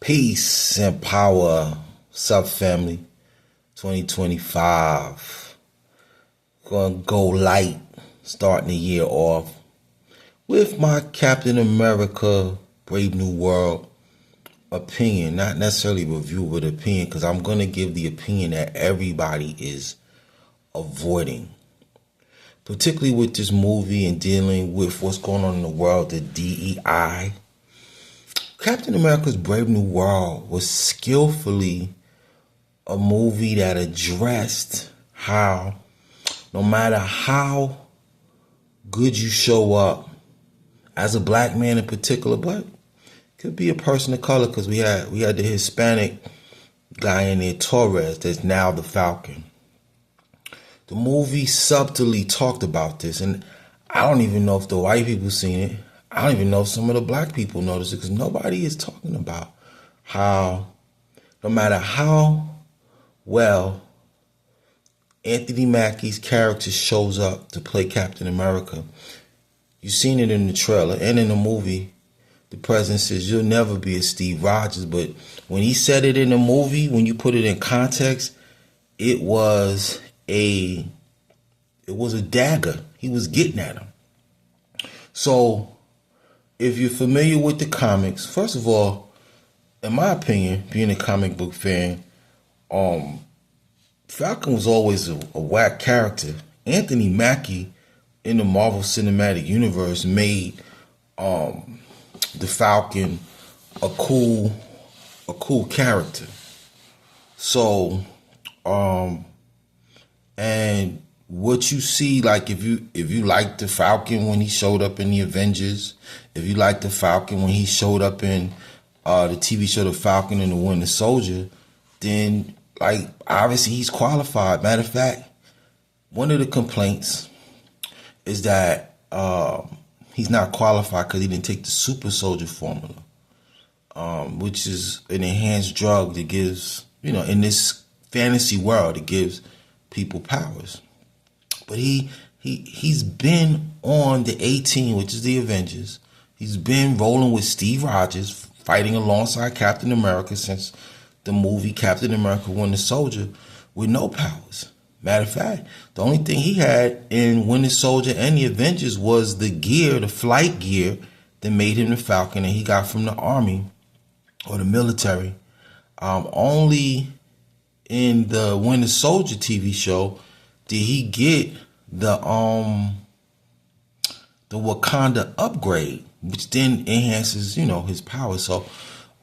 Peace and power, sub family. 2025. Gonna go light, starting the year off with my Captain America Brave New World opinion. Not necessarily review, but opinion, because I'm gonna give the opinion that everybody is avoiding. Particularly with this movie and dealing with what's going on in the world, the DEI. Captain America's Brave New World was skillfully a movie that addressed how no matter how good you show up as a black man in particular, but could be a person of color, because we had the Hispanic guy in there, Torres, that's now the Falcon. The movie subtly talked about this, and I don't even know if the white people seen it. I don't even know if some of the black people noticed it, because nobody is talking about how no matter how well Anthony Mackie's character shows up to play Captain America, you've seen it in the trailer and in the movie. The president says, "You'll never be a Steve Rogers," but when he said it in the movie, when you put it in context, it was a dagger. He was getting at him. So if you're familiar with the comics, first of all, in my opinion, being a comic book fan, Falcon was always a whack character. Anthony Mackie in the Marvel Cinematic Universe made the Falcon a cool character. So, and what you see, like if you like the Falcon when he showed up in the Avengers, if you like the Falcon when he showed up in the TV show The Falcon and the Winter Soldier, then like obviously he's qualified. Matter of fact, one of the complaints is that he's not qualified because he didn't take the super soldier formula, which is an enhanced drug that gives, in this fantasy world, it gives people powers. But he's been on the A-Team, which is the Avengers. He's been rolling with Steve Rogers, fighting alongside Captain America since the movie Captain America Winter Soldier, with no powers. Matter of fact, the only thing he had in Winter Soldier and the Avengers was the gear, the flight gear that made him the Falcon, that he got from the army or the military. Only in the Winter Soldier TV show did he get the Wakanda upgrade, which then enhances, his power. So,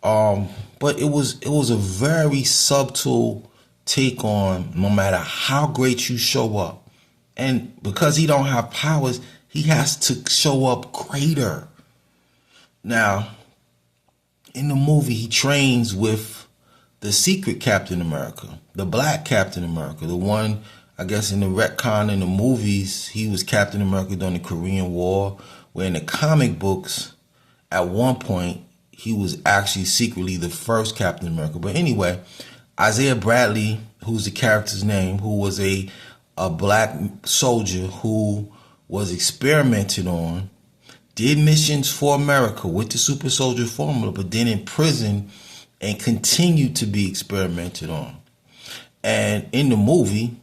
but it was a very subtle take on no matter how great you show up, and because he don't have powers, he has to show up greater. Now, in the movie, he trains with the secret Captain America, the black Captain America, the one, I guess in the retcon in the movies, he was Captain America during the Korean War, where in the comic books, at one point, he was actually secretly the first Captain America. But anyway, Isaiah Bradley, who's the character's name, who was a black soldier who was experimented on, did missions for America with the super soldier formula, but then in prison and continued to be experimented on. And in the movie,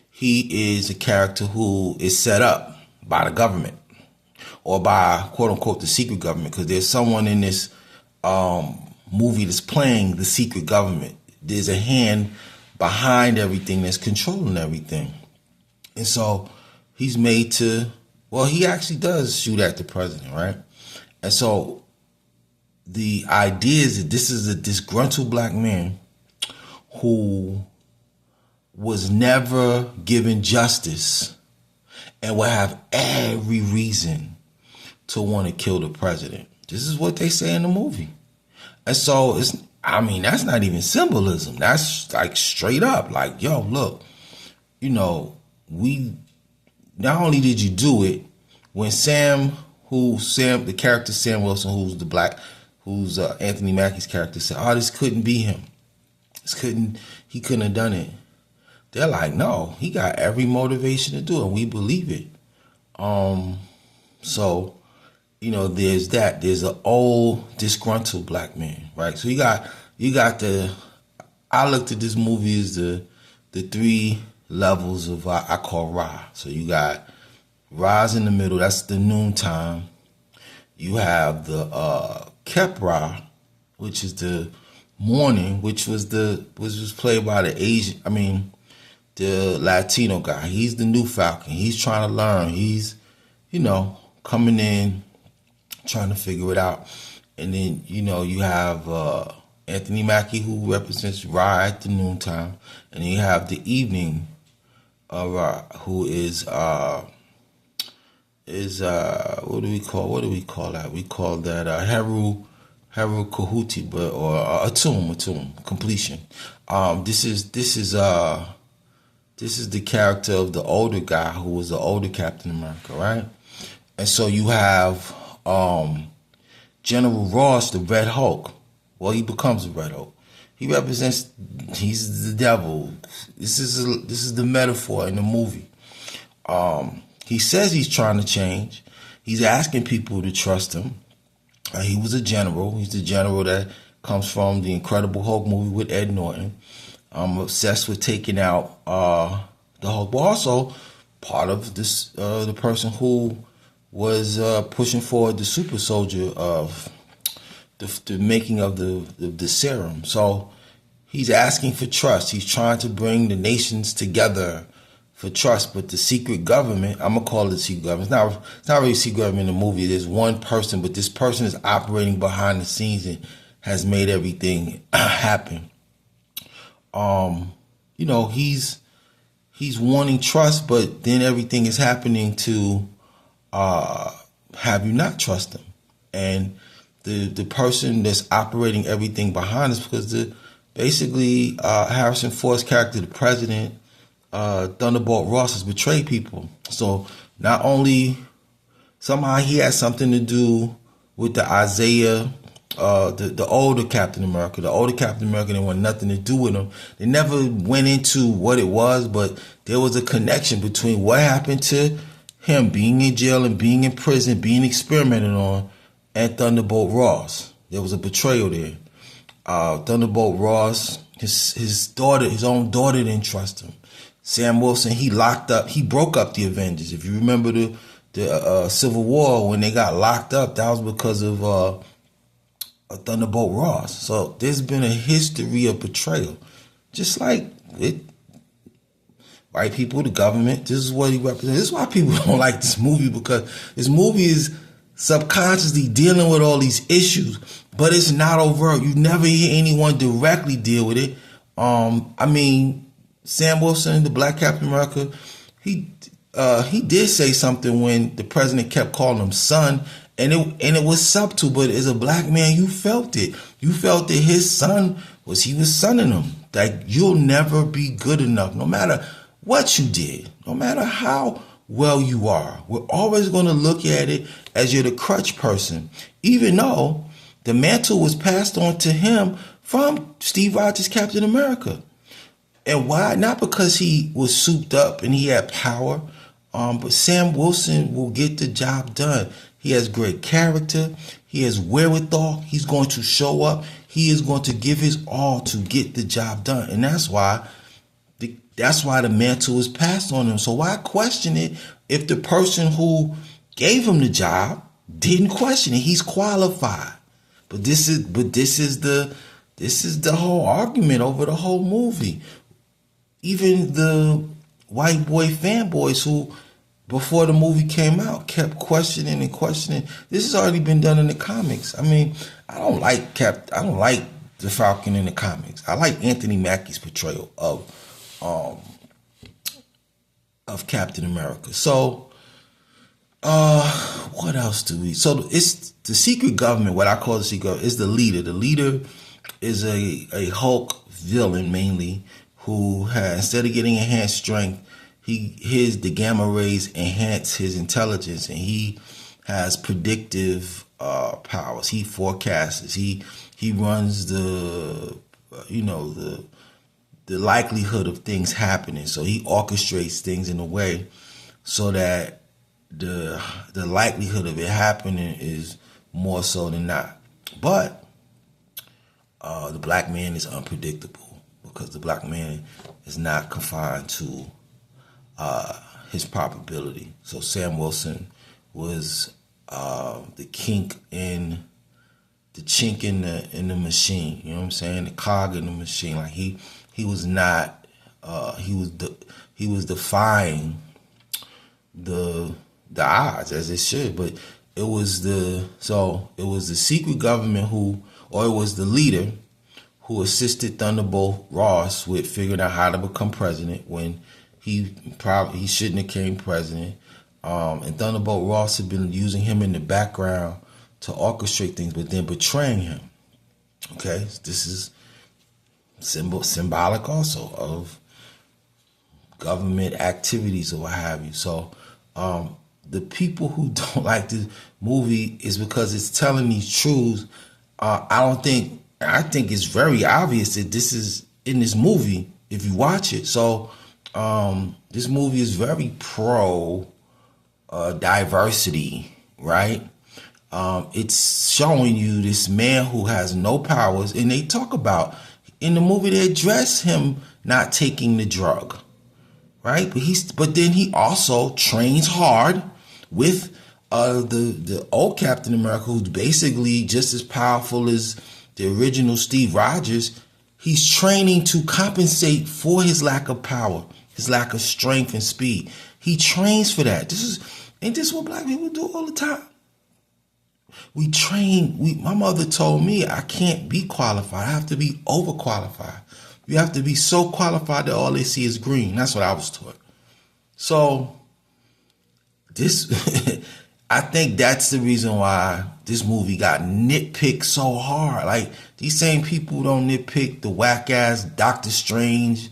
he is a character who is set up by the government, or by quote unquote the secret government, because there's someone in this movie that's playing the secret government. There's a hand behind everything that's controlling everything. And so he's made to, well, he actually does shoot at the president, right? And so the idea is that this is a disgruntled black man who was never given justice and will have every reason to want to kill the president. This is what they say in the movie. And so that's not even symbolism. That's like straight up like, yo, look, we not only did you do it when the character Sam Wilson, who's Anthony Mackie's character, said, "Oh, this couldn't be him. He couldn't have done it." They're like, no, he got every motivation to do it, and we believe it. So there's that. There's an old disgruntled black man, right? So you got the. I looked at this movie as the three levels of I call Ra. So you got Ra's in the middle. That's the noontime. You have the Cap Ra, which is the morning, which was played by the Latino guy. He's the new Falcon. He's trying to learn. He's coming in, trying to figure it out. And then you have Anthony Mackie, who represents Ra at the noontime, and then you have the evening Ra, who is what do we call that? We call that Heru Kahuti, or Atum completion. This is the character of the older guy who was the older Captain America, right? And so you have General Ross, the Red Hulk. Well, he becomes the Red Hulk. He's the devil. This is the metaphor in the movie. He says he's trying to change. He's asking people to trust him. He was a general. He's the general that comes from the Incredible Hulk movie with Ed Norton. Obsessed with taking out the Hulk, but also part of this the person who was pushing forward the super soldier of the making of the serum. So he's asking for trust. He's trying to bring the nations together for trust. But the secret government, I'm gonna call it the secret government. It's not really secret government in the movie. There's one person, but this person is operating behind the scenes and has made everything happen. He's wanting trust, but then everything is happening to have you not trust him. And the person that's operating everything behind us, because basically Harrison Ford's character, the president, Thunderbolt Ross, has betrayed people. So not only somehow he has something to do with the Isaiah, the older Captain America. The older Captain America didn't want nothing to do with him. They never went into what it was, but there was a connection between what happened to him being in jail and being in prison, being experimented on, and Thunderbolt Ross. There was a betrayal there. Thunderbolt Ross, his own daughter didn't trust him. Sam Wilson, he broke up the Avengers. If you remember the Civil War, when they got locked up, that was because of Thunderbolt Ross. So there's been a history of betrayal. Just like it, white people, the government, this is what he represents. This is why people don't like this movie, because this movie is subconsciously dealing with all these issues, but it's not overt. You never hear anyone directly deal with it. Sam Wilson, the Black Captain America, he did say something when the president kept calling him son, and it was subtle, but as a black man, you felt it. You felt that his son was sonning him. Like, you'll never be good enough, no matter what you did, no matter how well you are. We're always going to look at it as you're the crutch person, even though the mantle was passed on to him from Steve Rogers' Captain America. And why? Not because he was souped up and he had power, but Sam Wilson will get the job done. He has great character. He has wherewithal. He's going to show up. He is going to give his all to get the job done. And that's why the mantle is passed on him. So why question it if the person who gave him the job didn't question it? He's qualified. But this is the whole argument over the whole movie. Even the white boy fanboys who, before the movie came out, kept questioning and questioning. This has already been done in the comics. I mean, I don't like the Falcon in the comics. I like Anthony Mackie's portrayal of Captain America. So, what else do we? So it's the secret government. What I call the secret government is the leader. The leader is a Hulk villain mainly, who has, instead of getting enhanced strength, the gamma rays enhance his intelligence, and he has predictive powers. He forecasts. He runs the likelihood of things happening. So he orchestrates things in a way so that the likelihood of it happening is more so than not. But the black man is unpredictable because the black man is not confined to his probability. So Sam Wilson was the chink in the machine. You know what I'm saying? The cog in the machine. Like he was not. He was defying the odds as it should, but it was the secret government it was the leader who assisted Thunderbolt Ross with figuring out how to become president when he shouldn't have came president. And Thunderbolt Ross had been using him in the background to orchestrate things, but then betraying him. Okay, this is symbolic also of government activities or what have you. So the people who don't like this movie is because it's telling these truths. I think it's very obvious that this is in this movie if you watch it. So this movie is very pro diversity, right? It's showing you this man who has no powers, and they talk about in the movie they address him not taking the drug, right? But then he also trains hard with the old Captain America, who's basically just as powerful as the original Steve Rogers. He's training to compensate for his lack of power, his lack of strength and speed. He trains for that. Ain't this what black people do all the time? We train. My mother told me I can't be qualified. I have to be overqualified. You have to be so qualified that all they see is green. That's what I was taught. So I think that's the reason why this movie got nitpicked so hard. Like, these same people don't nitpick the whack ass Doctor Strange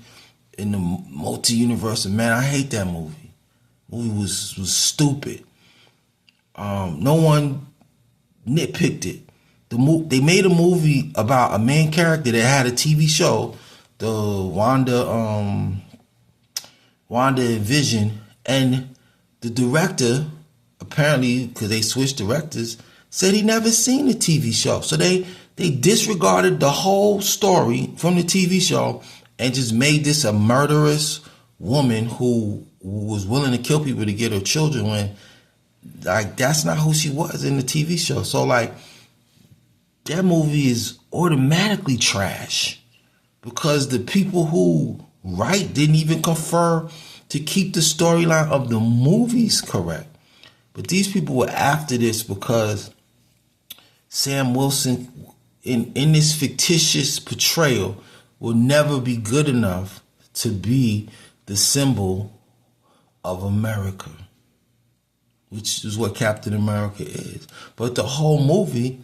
in the multi-universe. Man, I hate that movie. The movie was stupid. No one nitpicked it. They made a movie about a main character that had a TV show, the Wanda and Vision, and the director, apparently because they switched directors, said he never seen the TV show. So they disregarded the whole story from the TV show and just made this a murderous woman who was willing to kill people to get her children, when like that's not who she was in the TV show. So like that movie is automatically trash because the people who write didn't even confer to keep the storyline of the movies correct. But these people were after this because Sam Wilson in this fictitious portrayal will never be good enough to be the symbol of America, which is what Captain America is. But the whole movie,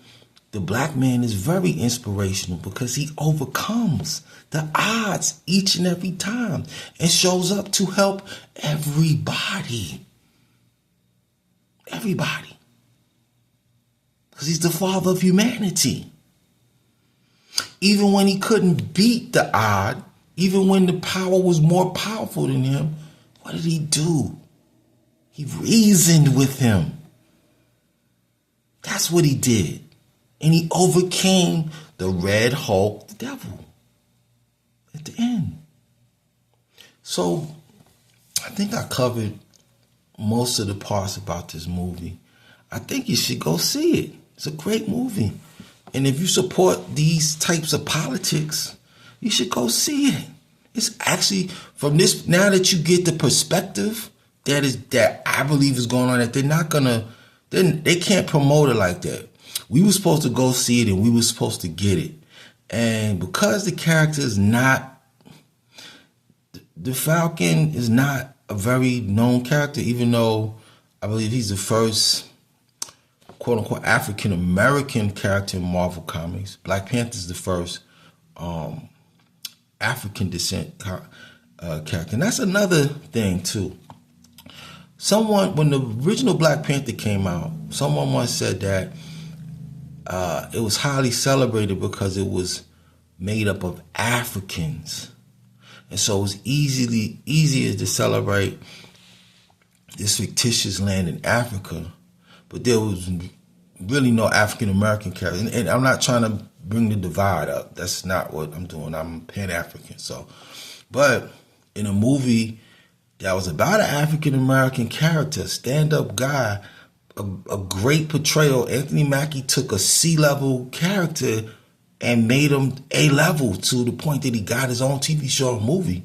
the black man is very inspirational because he overcomes the odds each and every time and shows up to help everybody. Everybody. Because he's the father of humanity. Even when he couldn't beat the odd, even when the power was more powerful than him, what did he do? He reasoned with him. That's what he did. And he overcame the Red Hulk, the devil, at the end. So I think I covered most of the parts about this movie. I think you should go see it. It's a great movie. And if you support these types of politics, you should go see it. It's actually, from this, now that you get the perspective that I believe is going on, that they can't promote it like that. We were supposed to go see it and we were supposed to get it. And because the character is not, the Falcon is not a very known character, even though I believe he's the first quote unquote African American character in Marvel Comics. Black Panther is the first African descent character. And that's another thing too. When the original Black Panther came out, someone once said that it was highly celebrated because it was made up of Africans. And so it was easier to celebrate this fictitious land in Africa, but there was really no African American character. And I'm not trying to bring the divide up. That's not what I'm doing. I'm Pan-African. So, but in a movie that was about an African American character, stand-up guy, a great portrayal. Anthony Mackie took a C-level character and made him A-level to the point that he got his own TV show or movie.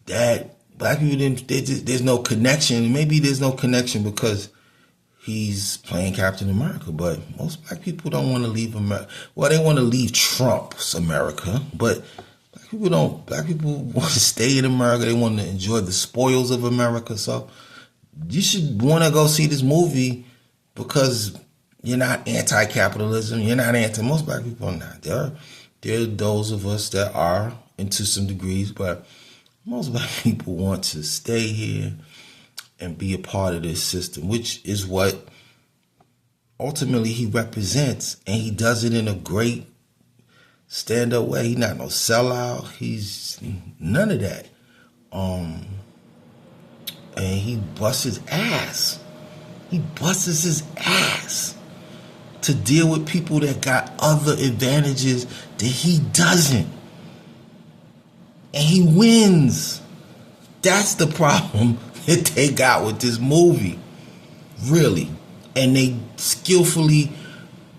That black people didn't, there's no connection. Maybe there's no connection because he's playing Captain America, but most black people don't want to leave America. Well, they want to leave Trump's America, but black people don't. Black people want to stay in America. They want to enjoy the spoils of America. So you should want to go see this movie because you're not anti-capitalism. You're not most black people are not. There are those of us that are into some degrees, but most black people want to stay here and be a part of this system, which is what ultimately he represents. And he does it in a great stand-up way. He's not no sellout. He's none of that. And he busts his ass. He busts his ass to deal with people that got other advantages that he doesn't. And he wins. That's the problem that they got with this movie. Really. And they skillfully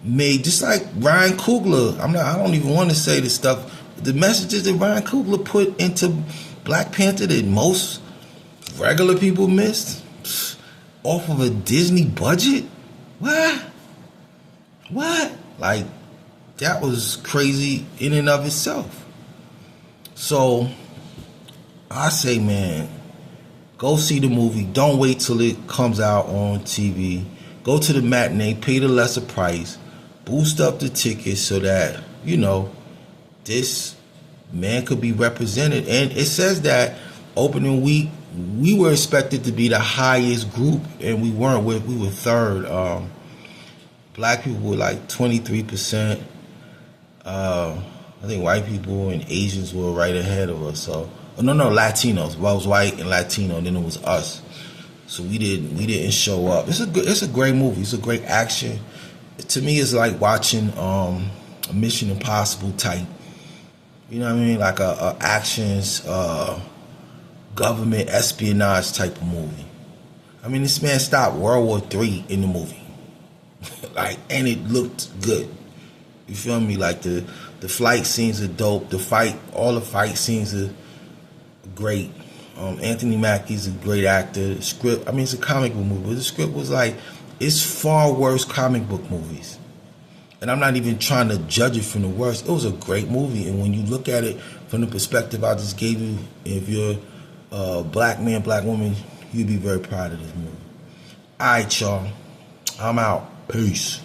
made, just like Ryan Coogler. I don't even want to say this stuff. The messages that Ryan Coogler put into Black Panther that most regular people missed off of a Disney budget? What? Like, that was crazy in and of itself. So, I say, man, go see the movie. Don't wait till it comes out on TV. Go to the matinee, pay the lesser price, boost up the tickets so that, this man could be represented. And it says that opening week, we were expected to be the highest group, and we weren't. We were third. Black people were like 23%. I think white people and Asians were right ahead of us. So, Latinos. Well, it was white and Latino, and then it was us. So we didn't show up. It's a great movie. It's a great action. To me, it's like watching a Mission Impossible type. You know what I mean? Like a actions, government espionage type of movie. I mean, this man stopped World War III in the movie. And it looked good. You feel me? Like the flight scenes are dope. All the fight scenes are great. Anthony Mackie's a great actor. The script, it's a comic book movie, but the script was it's far worse comic book movies. And I'm not even trying to judge it from the worst. It was a great movie, and when you look at it from the perspective I just gave you, if you're a black man, black woman, you'd be very proud of this movie. All right, y'all. I'm out. Peace.